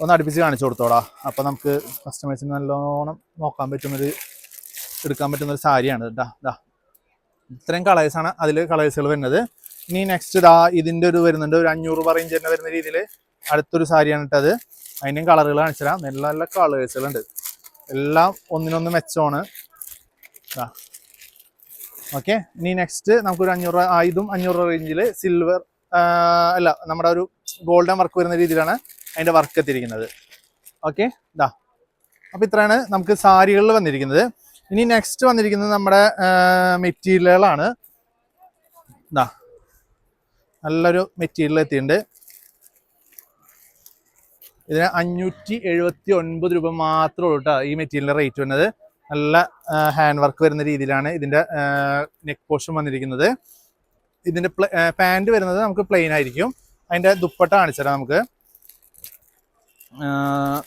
ഒന്ന് അടുപ്പിച്ച് കാണിച്ചു കൊടുത്തോടാ. അപ്പോൾ നമുക്ക് കസ്റ്റമേഴ്സിന് നല്ലോണം എടുക്കാൻ പറ്റുന്നൊരു സാരിയാണ് കേട്ടോ. ഇത്രയും കളേഴ്സാണ് അതിൽ കളേഴ്സുകൾ വരുന്നത്. ഇനി നെക്സ്റ്റ് ഇതിൻ്റെ ഒരു വരുന്നുണ്ട്. ഒരു 500 രൂപ റേഞ്ച് തന്നെ വരുന്ന രീതിയിൽ അടുത്തൊരു സാരിയാണ് ഇട്ടത്. അതിൻ്റെയും കളറുകൾ കാണിച്ചു തരാം. നല്ല നല്ല കളേഴ്സുകളുണ്ട്. എല്ലാം ഒന്നിനൊന്ന് മെച്ചമാണ്. ഓക്കെ, ഇനി നെക്സ്റ്റ് നമുക്കൊരു 500 രൂപ ഇതും 500 രൂപ റേഞ്ചിൽ സിൽവർ അല്ല നമ്മുടെ ഒരു ഗോൾഡൻ വർക്ക് വരുന്ന രീതിയിലാണ് അതിൻ്റെ വർക്ക് എത്തിയിരിക്കുന്നത്. ഓക്കെ, അപ്പോൾ ഇത്രയാണ് നമുക്ക് സാരികളിൽ വന്നിരിക്കുന്നത്. ഇനി നെക്സ്റ്റ് വന്നിരിക്കുന്നത് നമ്മുടെ മെറ്റീരിയലുകളാണ്. നല്ലൊരു മെറ്റീരിയൽ എത്തിയിട്ടുണ്ട്. ഇതിന് 579 രൂപ മാത്രമേ ഉള്ളൂ കേട്ടോ ഈ മെറ്റീരിയലിൻ്റെ റേറ്റ് വരുന്നത്. നല്ല ഹാൻഡ് വർക്ക് വരുന്ന രീതിയിലാണ് ഇതിൻ്റെ നെക്ക് പോർഷൻ വന്നിരിക്കുന്നത്. ഇതിൻ്റെ പാൻറ് വരുന്നത് നമുക്ക് പ്ലെയിൻ ആയിരിക്കും. അതിൻ്റെ ദുപ്പട്ട കാണിച്ചു തരാം നമുക്ക്.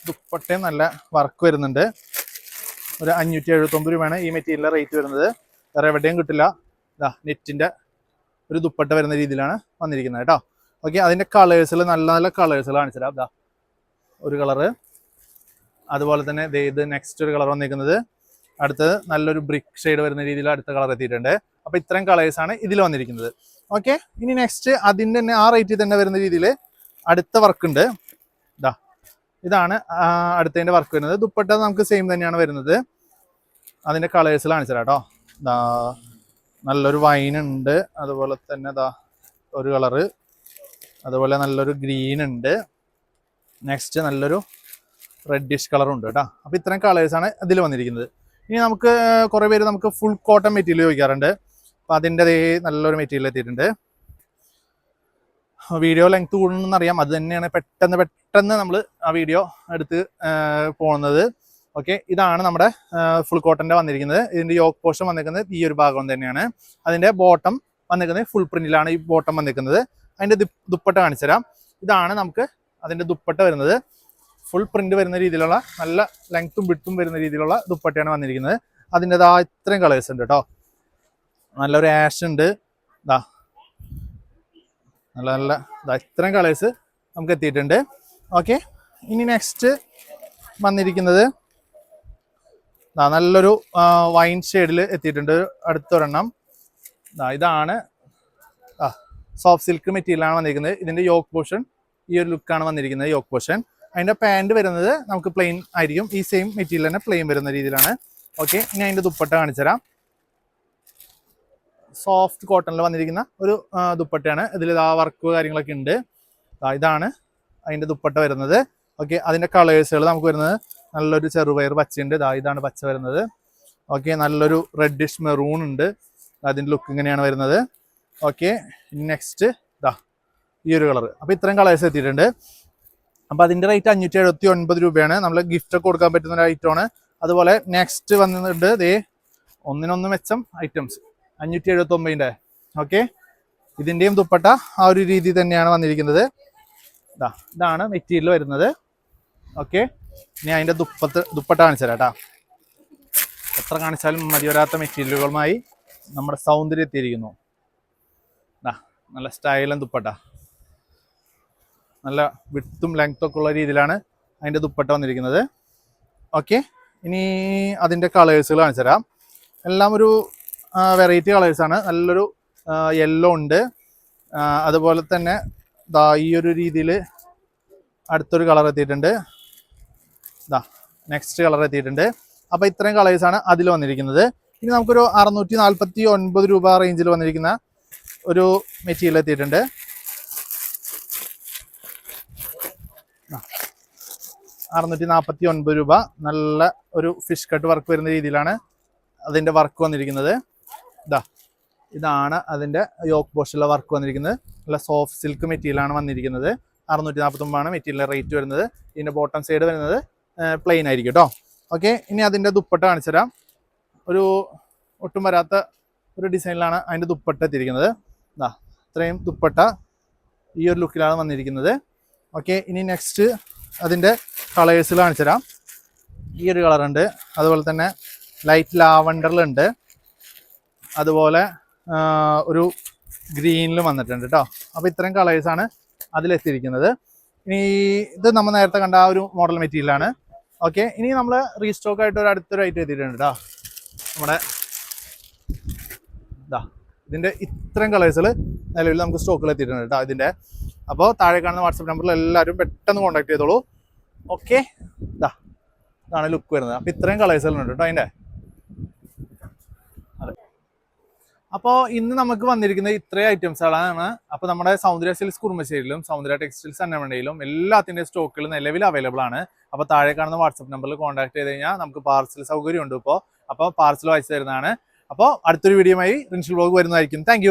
ദുപ്പട്ടയും നല്ല വർക്ക് വരുന്നുണ്ട്. ഒരു 579 രൂപയാണ് ഈ മെറ്റീരിയലിൻ്റെ റേറ്റ് വരുന്നത്. വേറെ എവിടെയും കിട്ടില്ല. ഇതാ നെറ്റിൻ്റെ ഒരു ദുപ്പട്ട വരുന്ന രീതിയിലാണ് വന്നിരിക്കുന്നത് കേട്ടോ. ഓക്കെ, അതിൻ്റെ കളേഴ്സിൽ നല്ല നല്ല കളേഴ്സുകൾ കാണിച്ചുതരാം. ഇതാ ഒരു കളറ്, അതുപോലെ തന്നെ ഇത് നെക്സ്റ്റ് ഒരു കളർ വന്നിരിക്കുന്നത്, അടുത്തത് നല്ലൊരു ബ്രിക്ക് ഷെയ്ഡ് വരുന്ന രീതിയിൽ അടുത്ത കളർ എത്തിയിട്ടുണ്ട്. അപ്പോൾ ഇത്രയും കളേഴ്സാണ് ഇതിൽ വന്നിരിക്കുന്നത്. ഓക്കെ, ഇനി നെക്സ്റ്റ് അതിൻ്റെ തന്നെ ആ റേറ്റിൽ തന്നെ വരുന്ന രീതിയിൽ അടുത്ത വർക്ക് ഉണ്ട്. ഇതാണ് അടുത്തതിൻ്റെ വർക്ക് വരുന്നത്. ദുപ്പട്ട നമുക്ക് സെയിം തന്നെയാണ് വരുന്നത്. അതിൻ്റെ കളേഴ്സിൽ കാണിച്ചുതരാം കേട്ടോ. നല്ലൊരു വൈൻ ഉണ്ട്, അതുപോലെ തന്നെ ഒരു കളറ്, അതുപോലെ നല്ലൊരു ഗ്രീൻ ഉണ്ട്, നെക്സ്റ്റ് നല്ലൊരു റെഡിഷ് കളറും ഉണ്ട് കേട്ടോ. അപ്പോൾ ഇത്രയും കളേഴ്സാണ് ഇതിൽ വന്നിരിക്കുന്നത്. ഇനി നമുക്ക് കുറേ പേര് നമുക്ക് ഫുൾ കോട്ടൺ മെറ്റീരിയൽ ചോദിക്കാറുണ്ട്. അപ്പോൾ അതിൻ്റെ നല്ലൊരു മെറ്റീരിയൽ എത്തിയിട്ടുണ്ട്. വീഡിയോ ലെങ്ത് കൂടുന്നറിയാം, അത് തന്നെയാണ് പെട്ടെന്ന് നമ്മൾ ആ വീഡിയോ എടുത്ത് പോകുന്നത്. ഓക്കെ, ഇതാണ് നമ്മുടെ ഫുൾ കോട്ടൻ്റെ വന്നിരിക്കുന്നത്. ഇതിൻ്റെ യോക്ക് പോർഷൻ വന്നിരിക്കുന്നത് ഈ ഒരു ഭാഗം തന്നെയാണ്. അതിൻ്റെ ബോട്ടം വന്നിരിക്കുന്നത് ഫുൾ പ്രിന്റിലാണ് ഈ ബോട്ടം വന്നിരിക്കുന്നത്. അതിൻ്റെ ദുപ്പട്ട കാണിച്ചു തരാം. ഇതാണ് നമുക്ക് അതിൻ്റെ ദുപ്പട്ട വരുന്നത്. ഫുൾ പ്രിന്റ് വരുന്ന രീതിയിലുള്ള നല്ല ലെങ്ത്തും വിട്ടും വരുന്ന രീതിയിലുള്ള ദുപ്പട്ടയാണ് വന്നിരിക്കുന്നത്. അതിൻ്റെതാ ഇത്രയും കളേഴ്സ് ഉണ്ട് കേട്ടോ. നല്ലൊരു ആഷ് ഉണ്ട്, നല്ല ഇത്രയും കളേഴ്സ് നമുക്ക് എത്തിയിട്ടുണ്ട്. ഓക്കെ, ഇനി നെക്സ്റ്റ് വന്നിരിക്കുന്നത് നല്ലൊരു വൈൻ ഷെയ്ഡിൽ എത്തിയിട്ടുണ്ട്. അടുത്തൊരെണ്ണം ഇതാണ് സോഫ്റ്റ് സിൽക്ക് മെറ്റീരിയലാണ് വന്നിരിക്കുന്നത്. ഇതിൻ്റെ യോക്ക് പോർഷൻ ഈ ഒരു ലുക്കാണ് വന്നിരിക്കുന്നത്. യോക്ക് പോർഷൻ, അതിൻ്റെ പാൻറ് വരുന്നത് നമുക്ക് പ്ലെയിൻ ആയിരിക്കും. ഈ സെയിം മെറ്റീരിയൽ തന്നെ പ്ലെയിൻ വരുന്ന രീതിയിലാണ്. ഓക്കെ, ഇനി അതിൻ്റെ ദുപ്പട്ട കാണിച്ചു തരാം. സോഫ്റ്റ് കോട്ടണിൽ വന്നിരിക്കുന്ന ഒരു ദുപ്പട്ടയാണ്. ഇതിൽ വർക്ക് കാര്യങ്ങളൊക്കെ ഉണ്ട്. ഇതാണ് അതിൻ്റെ ദുപ്പട്ട വരുന്നത്. ഓക്കെ, അതിൻ്റെ കളേഴ്സുകൾ നമുക്ക് വരുന്നത് നല്ലൊരു ചെറുപയർ പച്ചയുണ്ട്. ഇതാണ് പച്ച വരുന്നത്. ഓക്കെ, നല്ലൊരു റെഡിഷ് മെറൂൺ ഉണ്ട്. അതിൻ്റെ ലുക്ക് ഇങ്ങനെയാണ് വരുന്നത്. ഓക്കെ, നെക്സ്റ്റ് ഈ ഒരു കളർ. അപ്പോൾ ഇത്രയും കളേഴ്സ് എത്തിയിട്ടുണ്ട്. അപ്പോൾ അതിൻ്റെ റേറ്റ് 579 രൂപയാണ്. നമ്മൾ ഗിഫ്റ്റൊക്കെ കൊടുക്കാൻ പറ്റുന്ന ഒരു ഐറ്റമാണ്. അതുപോലെ നെക്സ്റ്റ് വന്നിട്ടുണ്ട് ഒന്നിനൊന്ന് മെച്ചം ഐറ്റംസ് 579. ഓക്കെ, ഇതിൻ്റെയും ദുപ്പട്ട ആ ഒരു രീതി തന്നെയാണ് വന്നിരിക്കുന്നത്. ഇതാണ് മെറ്റീരിയൽ വരുന്നത്. ഓക്കെ, ഇനി അതിൻ്റെ ദുപ്പട്ട കാണിച്ചു തരാം കേട്ടോ. എത്ര കാണിച്ചാലും മതി വരാത്ത മെറ്റീരിയലുകളുമായി നമ്മുടെ സൗന്ദര്യം എത്തിയിരിക്കുന്നു. നല്ല സ്റ്റൈലും ദുപ്പട്ട, നല്ല വിട്ടും ലെങ്ത്തും ഒക്കെ ഉള്ള രീതിയിലാണ് അതിൻ്റെ ദുപ്പട്ട വന്നിരിക്കുന്നത്. ഓക്കെ, ഇനി അതിൻ്റെ കളേഴ്സുകൾ കാണിച്ചു തരാം. എല്ലാം ഒരു വെറൈറ്റി കളേഴ്സാണ്. നല്ലൊരു യെല്ലോ ഉണ്ട്, അതുപോലെ തന്നെ ഈ ഒരു രീതിയിൽ അടുത്തൊരു കളർ എത്തിയിട്ടുണ്ട്. നെക്സ്റ്റ് കളർ എത്തിയിട്ടുണ്ട്. അപ്പോൾ ഇത്രയും കളേഴ്സാണ് അതിൽ വന്നിരിക്കുന്നത്. ഇനി നമുക്കൊരു 649 രൂപ റേഞ്ചിൽ വന്നിരിക്കുന്ന ഒരു മെറ്റീരിയൽ എത്തിയിട്ടുണ്ട്. 649 രൂപ. നല്ല ഒരു ഫിഷ് കട്ട് വർക്ക് വരുന്ന രീതിയിലാണ് അതിൻ്റെ വർക്ക് വന്നിരിക്കുന്നത്. ഇതാണ് അതിൻ്റെ യോക്ക് പോർഷനിലെ വർക്ക് വന്നിരിക്കുന്നത്. നല്ല സോഫ്റ്റ് സിൽക്ക് മെറ്റീരിയലാണ് വന്നിരിക്കുന്നത്. 649 മെറ്റീരിയൽ റേറ്റ് വരുന്നത്. ഇതിൻ്റെ ബോട്ടം സൈഡ് വരുന്നത് പ്ലെയിൻ ആയിരിക്കും കേട്ടോ. ഓക്കെ, ഇനി അതിൻ്റെ ദുപ്പട്ട കാണിച്ചു തരാം. ഒരു ഒട്ടും വരാത്ത ഒരു ഡിസൈനിലാണ് അതിൻ്റെ ദുപ്പട്ട എത്തിയിരിക്കുന്നത്. ഇത്രയും ദുപ്പട്ട ഈ ഒരു ലുക്കിലാണ് വന്നിരിക്കുന്നത്. ഓക്കെ, ഇനി നെക്സ്റ്റ് അതിൻ്റെ കളേഴ്സിൽ കാണിച്ചു തരാം. ഈ ഒരു കളറുണ്ട്, അതുപോലെ തന്നെ ലൈറ്റ് ലാവണ്ടറിലുണ്ട്, അതുപോലെ ഒരു ഗ്രീനിലും വന്നിട്ടുണ്ട് കേട്ടോ. അപ്പോൾ ഇത്രയും കളേഴ്സാണ് അതിലെത്തിയിരിക്കുന്നത്. ഇനി ഇത് നമ്മൾ നേരത്തെ കണ്ട ആ ഒരു മോഡൽ മെറ്റീരിയലാണ്. ഓക്കെ, ഇനി നമ്മൾ റീസ്റ്റോക്ക് ആയിട്ട് ഒരു അടുത്തൊരു ഐറ്റം എത്തിയിട്ടുണ്ട് കേട്ടോ. നമ്മുടെ ഇതിൻ്റെ ഇത്രയും കളേഴ്സിൽ നിലവിൽ നമുക്ക് സ്റ്റോക്കിൽ എത്തിയിട്ടുണ്ട് കേട്ടോ ഇതിൻ്റെ. അപ്പോൾ താഴെ കാണുന്ന വാട്സപ്പ് നമ്പറിൽ എല്ലാവരും പെട്ടെന്ന് കോൺടാക്ട് ചെയ്തോളൂ. ഓക്കെ, ഇതാണ് ലുക്ക് വരുന്നത്. അപ്പോൾ ഇത്രയും കളേഴ്സുകളുണ്ട് കേട്ടോ അതിൻ്റെ. അതെ, അപ്പോൾ ഇന്ന് നമുക്ക് വന്നിരിക്കുന്നത് ഇത്രയും ഐറ്റംസുകളാണ്. അപ്പോൾ നമ്മുടെ സൗന്ദര്യ സിൽക്സ് കുറുമശ്ശേരിയിലും സൗന്ദര്യ ടെക്സ്റ്റൈൽസ് അന്നമനയിലും എല്ലാത്തിൻ്റെയും സ്റ്റോക്കുകൾ നിലവിൽ അവൈലബിൾ ആണ്. അപ്പോൾ താഴെ കാണുന്ന വാട്സപ്പ് നമ്പറിൽ കോൺടാക്ട് ചെയ്ത് കഴിഞ്ഞാൽ നമുക്ക് പാർസൽ സൗകര്യം ഉണ്ട് ഇപ്പോൾ. അപ്പോൾ പാർസൽ അയച്ചു തരുന്നതാണ്. അപ്പോൾ അടുത്തൊരു വീഡിയോയുമായി റിൻഷിൽ വ്ലോഗ് വരുന്നതായിരിക്കും. താങ്ക്